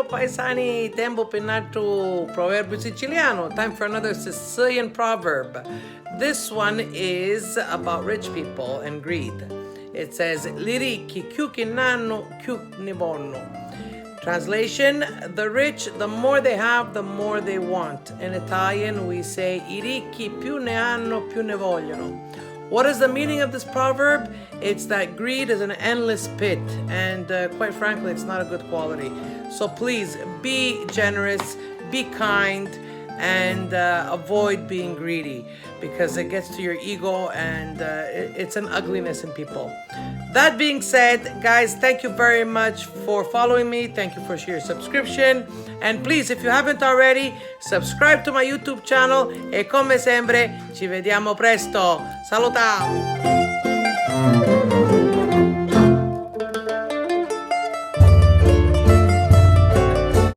paesani, tempo per un altro proverbio siciliano. Time for another Sicilian proverb. This one is about rich people and greed. It says, li ricchi, chiù nn'hannu. Translation, the rich, the more they have, the more they want. In Italian, we say, I ricchi più ne hanno, più ne vogliono. What is the meaning of this proverb? It's that greed is an endless pit, and quite frankly, it's not a good quality. So please, be generous, be kind, and avoid being greedy, because it gets to your ego and it's an ugliness in people. That being said, guys, thank you very much for following me. Thank you for your subscription. And please, if you haven't already, subscribe to my YouTube channel. E come sempre, ci vediamo presto. Salutamu!